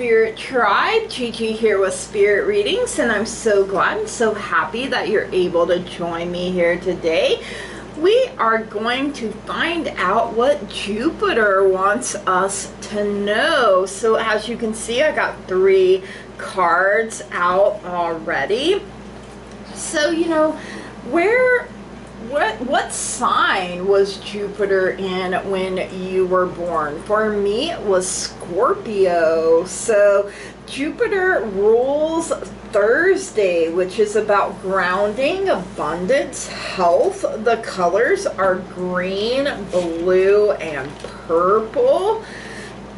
Spirit Tribe. Gigi here with Spirit Readings, and I'm so glad and so happy that you're able to join me here today. We are going to find out what Jupiter wants us to know. So as you can see, I got 3 cards out already. So, you know, what sign was Jupiter in when you were born? For me, it was Scorpio. So Jupiter rules Thursday, which is about grounding, abundance, health. The colors are green, blue, and purple.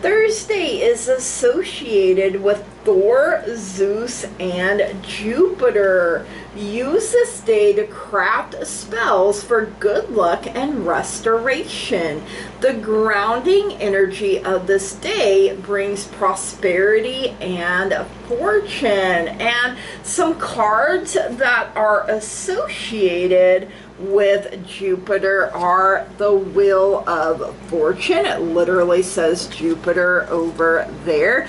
Thursday is associated with Thor, Zeus, and Jupiter. Use this day to craft spells for good luck and restoration. The grounding energy of this day brings prosperity and fortune. And some cards that are associated with Jupiter are the Wheel of Fortune. It literally says Jupiter over there.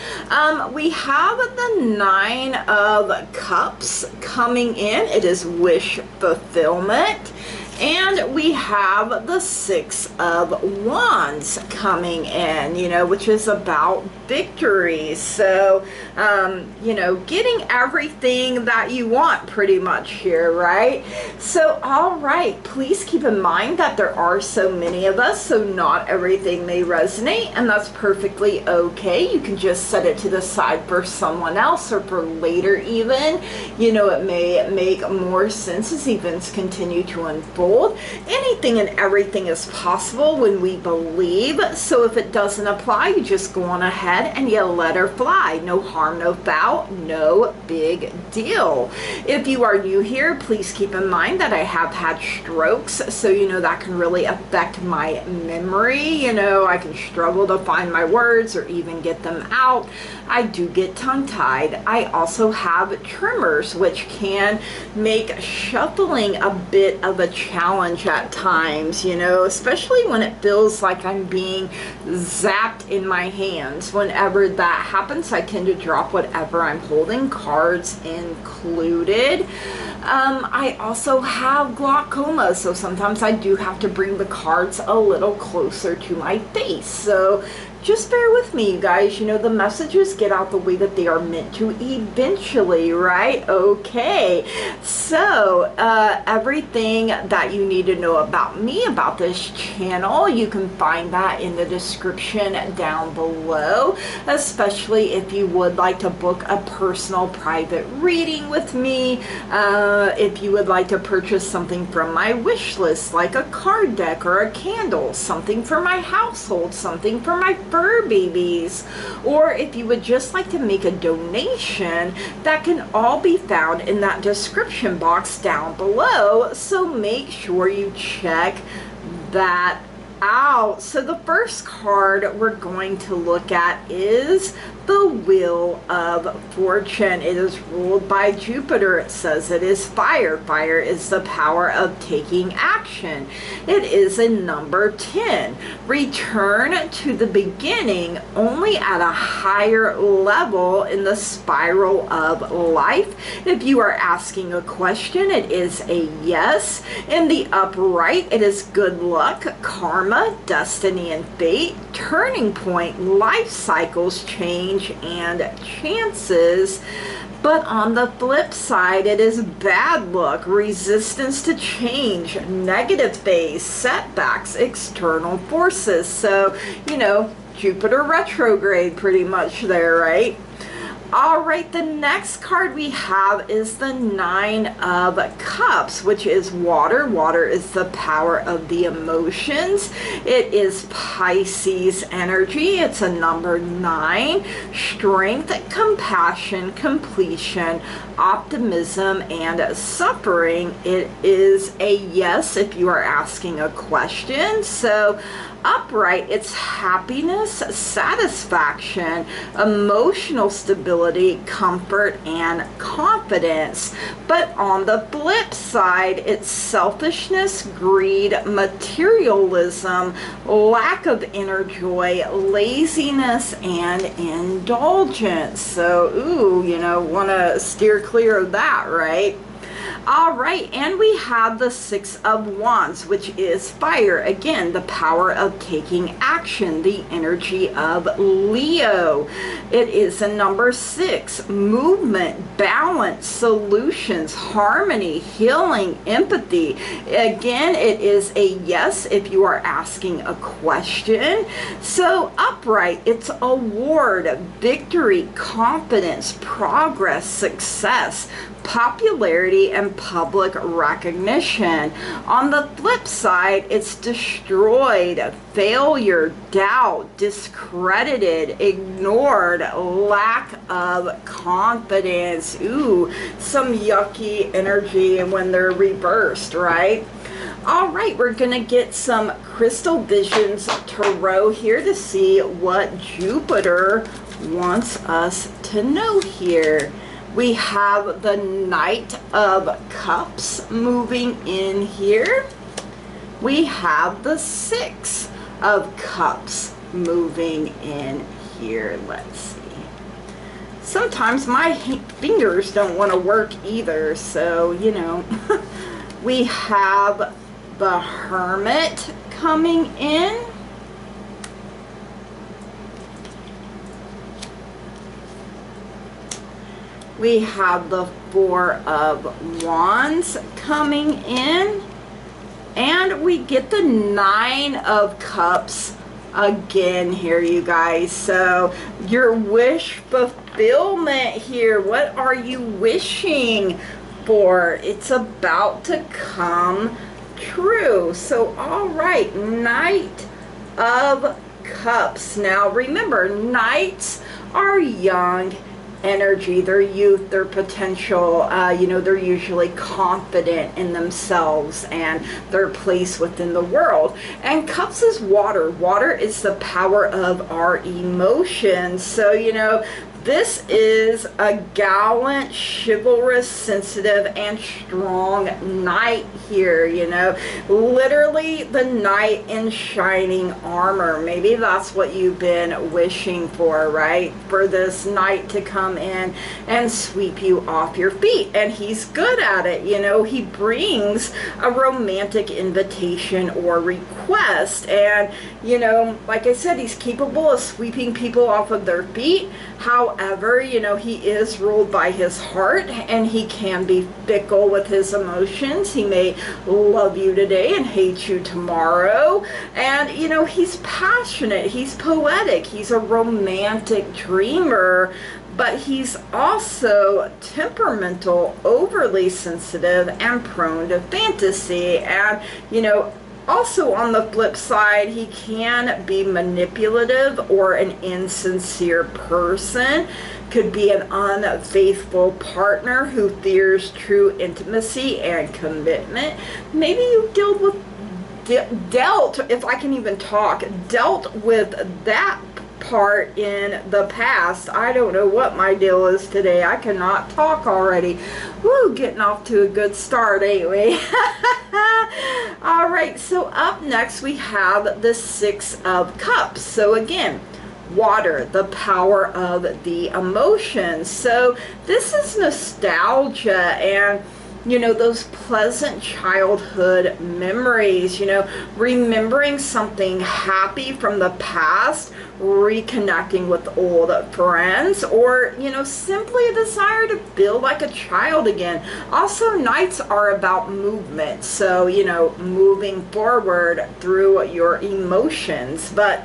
We have the 9 of Cups coming in. It is wish fulfillment. And we have the 6 of Wands coming in, you know, which is about victory. So, you know, getting everything that you want pretty much here, right? So, all right, please keep in mind that there are so many of us, so not everything may resonate, and that's perfectly okay. You can just set it to the side for someone else or for later even. You know, it may make more sense as events continue to unfold. Anything and everything is possible when we believe. So if it doesn't apply, you just go on ahead and you let her fly. No harm, no foul, no big deal. If you are new here, please keep in mind that I have had strokes, so you know that can really affect my memory. You know, I can struggle to find my words or even get them out. I do get tongue-tied. I also have tremors, which can make shuffling a bit of a challenge at times, you know, especially when it feels like I'm being zapped in my hands. Whenever that happens, I tend to drop whatever I'm holding, cards included. I also have glaucoma, so sometimes I do have to bring the cards a little closer to my face. So just bear with me, you guys. You know, the messages get out the way that they are meant to eventually, right? Okay. So, everything that you need to know about me, about this channel, you can find that in the description down below, especially if you would like to book a personal private reading with me, if you would like to purchase something from my wish list, like a card deck or a candle, something for my household, something for my fur babies, or if you would just like to make a donation, that can all be found in that description box down below. So make sure you check that out. So the first card we're going to look at is the Wheel of Fortune. It is ruled by Jupiter. It says it is fire. Fire is the power of taking action. It is a number 10. Return to the beginning only at a higher level in the spiral of life. If you are asking a question, it is a yes. In the upright, it is good luck, karma, destiny, and fate. Turning point, life cycles, change, and chances. But on the flip side, it is bad luck, resistance to change, negative phase, setbacks, external forces. So, you know, Jupiter retrograde pretty much there, right? All right, the next card we have is the 9 of Cups, which is water. Water is the power of the emotions. It is Pisces energy. It's a number 9. Strength, compassion, completion, optimism, and suffering. It is a yes if you are asking a question. So upright, it's happiness, satisfaction, emotional stability, comfort, and confidence. But on the flip side, it's selfishness, greed, materialism, lack of inner joy, laziness, and indulgence. So, ooh, you know, want to steer clear of that, right? All right, and we have the Six of Wands, which is fire. Again, the power of taking action, the energy of Leo. It is a number 6, movement, balance, solutions, harmony, healing, empathy. Again, it is a yes if you are asking a question. So upright, it's award, victory, confidence, progress, success, popularity, and public recognition. On the flip side, it's destroyed, failure, doubt, discredited, ignored, lack of confidence. Ooh, some yucky energy when they're reversed, right? All right, we're going to get some Crystal Visions Tarot here to see what Jupiter wants us to know here. We have the Knight of Cups moving in here. We have the Six of Cups moving in here. Let's see. Sometimes my fingers don't want to work either, so, you know. We have the Hermit coming in. We have the Four of Wands coming in. And we get the Nine of Cups again here, you guys. So your wish fulfillment here. What are you wishing for? It's about to come true. So, all right, Knight of Cups. Now, remember, Knights are young energy, their youth, their potential. You know, they're usually confident in themselves and their place within the world. And cups is water. Water is the power of our emotions. So, you know, this is a gallant, chivalrous, sensitive, and strong knight here, you know. Literally the knight in shining armor. Maybe that's what you've been wishing for, right? For this knight to come in and sweep you off your feet. And he's good at it, you know. He brings a romantic invitation or request. And, you know, like I said, he's capable of sweeping people off of their feet. However, you know, he is ruled by his heart, and he can be fickle with his emotions. He may love you today and hate you tomorrow. And, you know, he's passionate, he's poetic, he's a romantic dreamer, but he's also temperamental, overly sensitive, and prone to fantasy. And, you know, also on the flip side, he can be manipulative or an insincere person. Could be an unfaithful partner who fears true intimacy and commitment. Maybe you dealt, if I can even talk, dealt with that part in the past. I don't know what my deal is today. I cannot talk already. Woo, getting off to a good start, ain't we? All right, so up next we have the Six of Cups. So again, water, the power of the emotions. So this is nostalgia and, you know, those pleasant childhood memories, you know, remembering something happy from the past, reconnecting with old friends, or, you know, simply a desire to feel like a child again. Also, nights are about movement, so, you know, moving forward through your emotions. But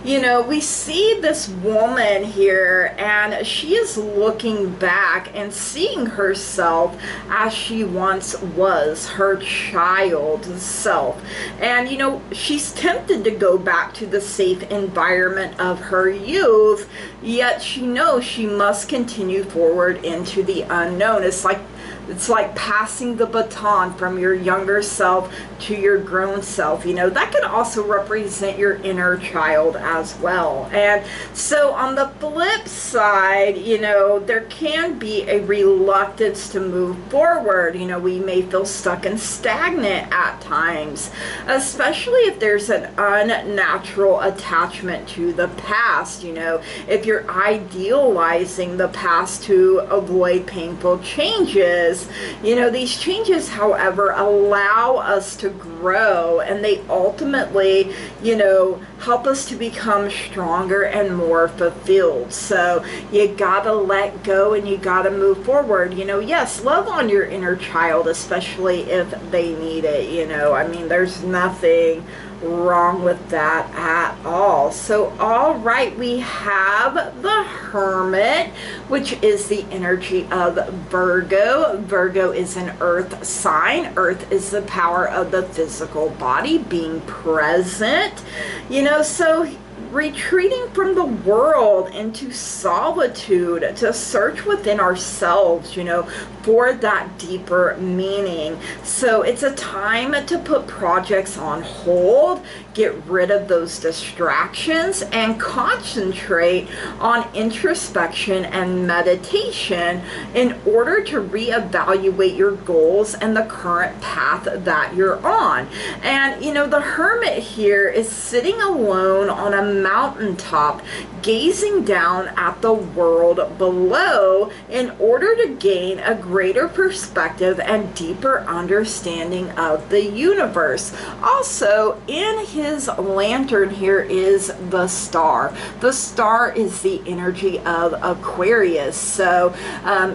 you know, we see this woman here, and she is looking back and seeing herself as she once was, her child self. And, you know, she's tempted to go back to the safe environment of her youth, yet she knows she must continue forward into the unknown. It's like it's like passing the baton from your younger self to your grown self. You know, that can also represent your inner child as well. And so on the flip side, you know, there can be a reluctance to move forward. You know, we may feel stuck and stagnant at times, especially if there's an unnatural attachment to the past. You know, if you're idealizing the past to avoid painful changes. You know, these changes, however, allow us to grow, and they ultimately, you know, help us to become stronger and more fulfilled. So you gotta let go and you gotta move forward. You know, yes, love on your inner child, especially if they need it. You know, I mean, there's nothing wrong with that at all. So all right, we have the Hermit, which is the energy of Virgo. Virgo is an earth sign. Earth is the power of the physical body being present, you know, so retreating from the world into solitude to search within ourselves, you know, for that deeper meaning. So it's a time to put projects on hold, get rid of those distractions, and concentrate on introspection and meditation in order to reevaluate your goals and the current path that you're on. And, you know, the Hermit here is sitting alone on a mountaintop, gazing down at the world below in order to gain a greater perspective and deeper understanding of the universe. Also, in his lantern here is the star. The star is the energy of Aquarius. So,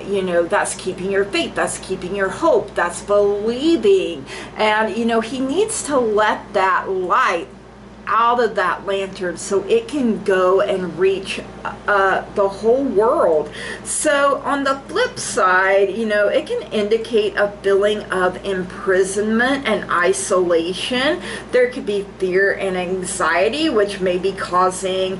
you know, that's keeping your faith, that's keeping your hope, that's believing. And, you know, he needs to let that light out of that lantern so it can go and reach the whole world. So on the flip side, you know, it can indicate a feeling of imprisonment and isolation. There could be fear and anxiety, which may be causing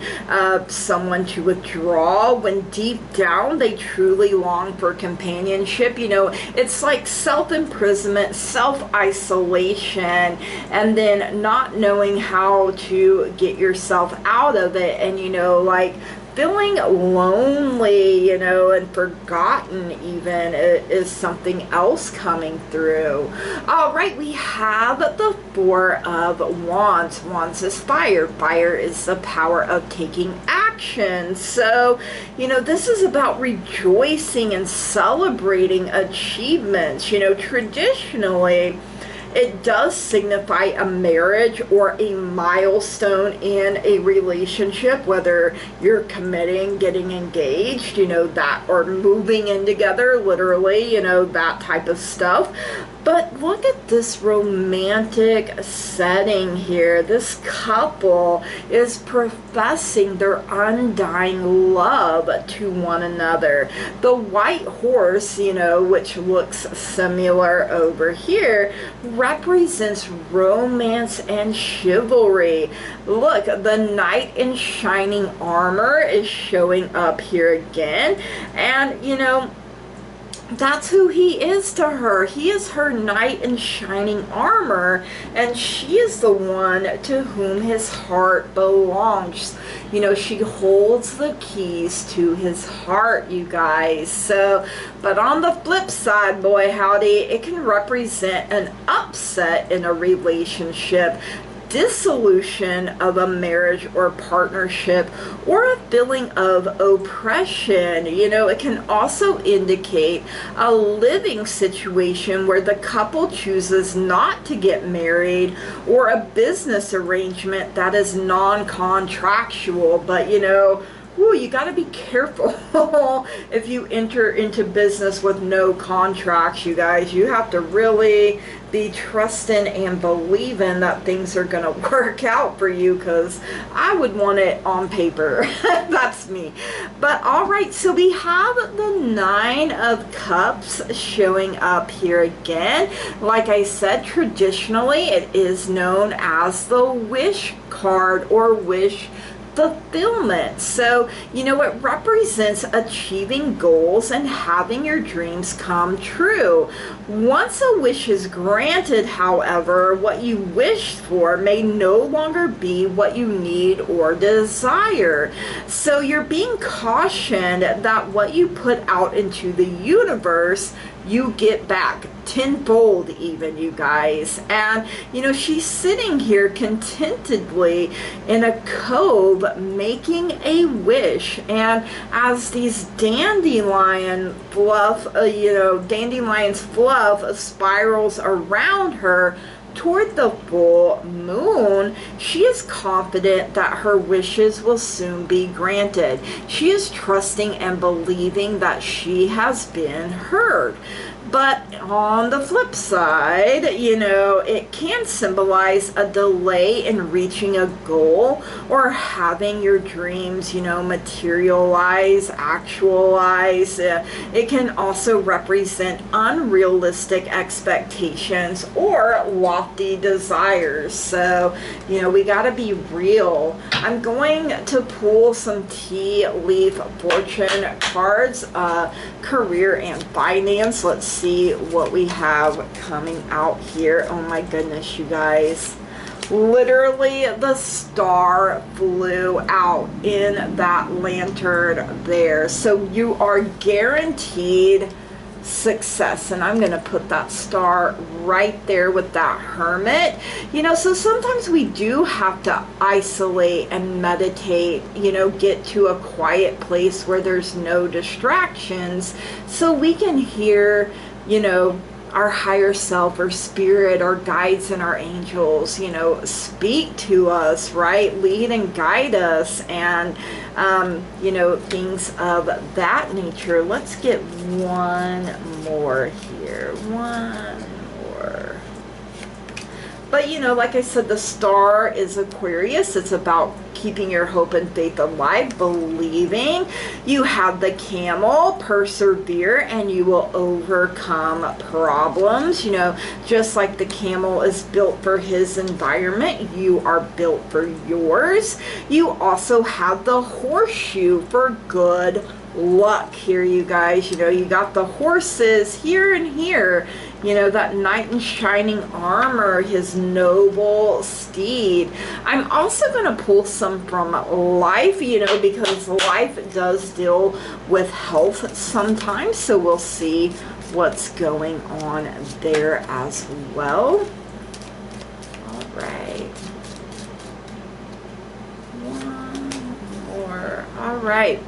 someone to withdraw when deep down they truly long for companionship. You know, it's like self-imprisonment, self-isolation, and then not knowing how to get yourself out of it, and, you know, like feeling lonely, you know, and forgotten even is something else coming through. All right, we have the Four of Wands. Wands is fire. Fire is the power of taking action. So, you know, this is about rejoicing and celebrating achievements. You know, traditionally, it does signify a marriage or a milestone in a relationship, whether you're committing, getting engaged, you know, that, or moving in together, literally, you know, that type of stuff. But look at this romantic setting here. This couple is professing their undying love to one another. The white horse, you know, which looks similar over here, represents romance and chivalry. Look, the knight in shining armor is showing up here again. And, you know, that's who he is to her. He is her knight in shining armor, and she is the one to whom his heart belongs. You know, she holds the keys to his heart, you guys. So, but on the flip side, boy howdy, it can represent an upset in a relationship, dissolution of a marriage or partnership, or a feeling of oppression. You know, it can also indicate a living situation where the couple chooses not to get married, or a business arrangement that is non-contractual. But, you know, ooh, you got to be careful if you enter into business with no contracts, you guys. You have to really be trusting and believing that things are going to work out for you, because I would want it on paper. That's me. But all right, so we have the Nine of Cups showing up here again. Like I said, traditionally it is known as the wish card or wish fulfillment. So, you know, it represents achieving goals and having your dreams come true. Once a wish is granted, however, what you wished for may no longer be what you need or desire. So you're being cautioned that what you put out into the universe, you get back tenfold even, you guys. And you know, she's sitting here contentedly in a cove making a wish, and as these dandelions fluff spirals around her toward the full moon, she is confident that her wishes will soon be granted. She is trusting and believing that she has been heard. But on the flip side, you know, it can symbolize a delay in reaching a goal or having your dreams, you know, materialize, actualize. It can also represent unrealistic expectations or lofty desires. So, you know, we got to be real. I'm going to pull some tea leaf fortune cards, career and finance. Let's see what we have coming out here. Oh my goodness, you guys. Literally, the star flew out in that lantern there. So you are guaranteed success, and I'm going to put that star right there with that hermit. You know, so sometimes we do have to isolate and meditate, you know, get to a quiet place where there's no distractions so we can hear, you know, our higher self or spirit or guides and our angels, you know, speak to us, right? Lead and guide us, and you know, things of that nature. Let's get one more here. One more. But you know, like I said, the star is Aquarius. It's about keeping your hope and faith alive, believing. You have the camel, persevere, and you will overcome problems. You know, just like the camel is built for his environment, you are built for yours. You also have the horseshoe for good luck here, you guys. You know, you got the horses here and here. You know, that knight in shining armor, his noble steed. I'm also going to pull some from life, you know, because life does deal with health sometimes. So we'll see what's going on there as well. All right. One more. All right.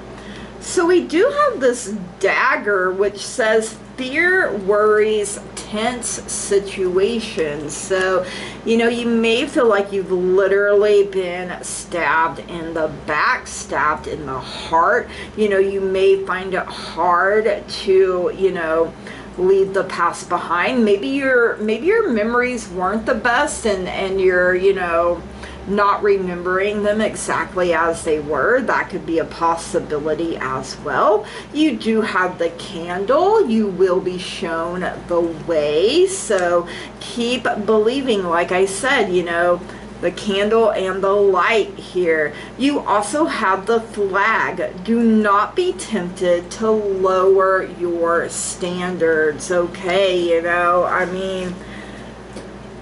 So we do have this dagger, which says fear, worries, tense situations. So, you know, you may feel like you've literally been stabbed in the back, stabbed in the heart. You know, you may find it hard to, you know, leave the past behind. Maybe your memories weren't the best, and you're, you know, not remembering them exactly as they were. That could be a possibility as well. You do have the candle. You will be shown the way. So keep believing, like I said, you know, the candle and the light here. You also have the flag. Do not be tempted to lower your standards, okay? You know, I mean,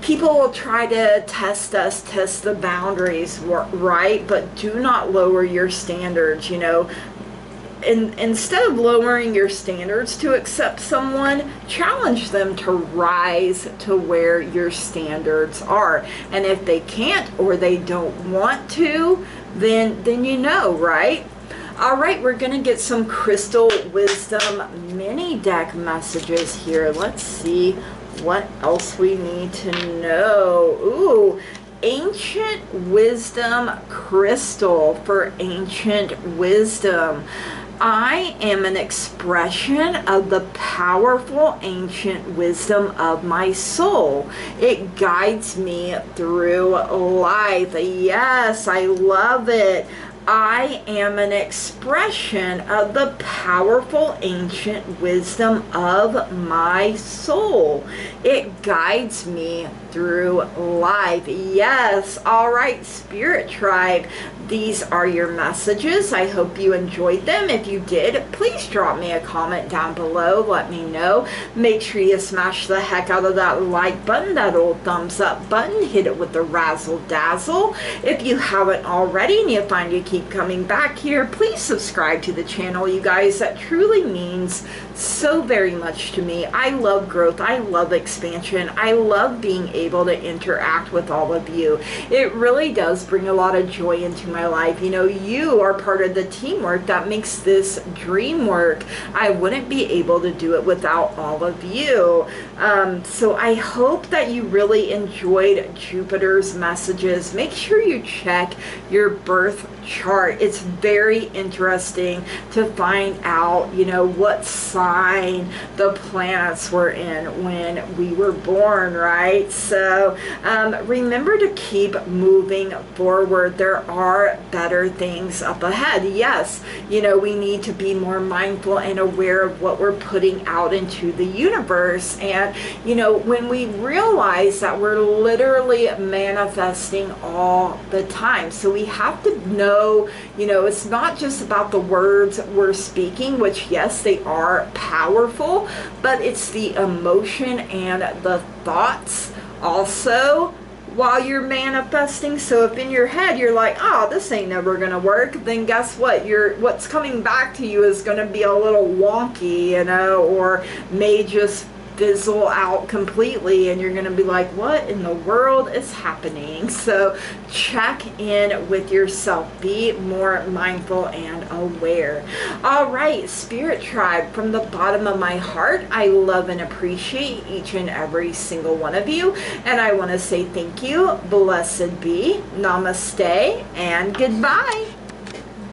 people will try to test us, test the boundaries, right? But do not lower your standards, you know. Instead of lowering your standards to accept someone, challenge them to rise to where your standards are. And if they can't or they don't want to, then you know, right? All right, we're going to get some Crystal Wisdom mini deck messages here. Let's see what else we need to know. Ooh, Ancient Wisdom Crystal for Ancient Wisdom. I am an expression of the powerful ancient wisdom of my soul. It guides me through life. Yes, I love it. I am an expression of the powerful ancient wisdom of my soul. It guides me through life. Yes, all right, Spirit Tribe. these are your messages. I hope you enjoyed them. If you did, please drop me a comment down below. Let me know. Make sure you smash the heck out of that like button, that old thumbs up button. Hit it with the razzle dazzle. If you haven't already and you find you keep coming back here, please subscribe to the channel, you guys. That truly means so very much to me. I love growth. I love expansion. I love being able to interact with all of you. It really does bring a lot of joy into my life. You know, you are part of the teamwork that makes this dream work. I wouldn't be able to do it without all of you. So I hope that you really enjoyed Jupiter's messages. Make sure you check your birth chart. It's very interesting to find out, you know, what sign the planets were in when we were born, right? So remember to keep moving forward. There are better things up ahead. Yes, you know, we need to be more mindful and aware of what we're putting out into the universe. And, you know, when we realize that we're literally manifesting all the time, so we have to know, you know, it's not just about the words we're speaking, which yes, they are powerful, but it's the emotion and the thoughts also while you're manifesting. So if in your head you're like, oh, this ain't never gonna work, then guess what, what's coming back to you is gonna be a little wonky, you know, or may just fizzle out completely, and you're going to be like, what in the world is happening? So check in with yourself. Be more mindful and aware. All right, Spirit Tribe, from the bottom of my heart, I love and appreciate each and every single one of you, and I want to say thank you, blessed be, namaste, and goodbye.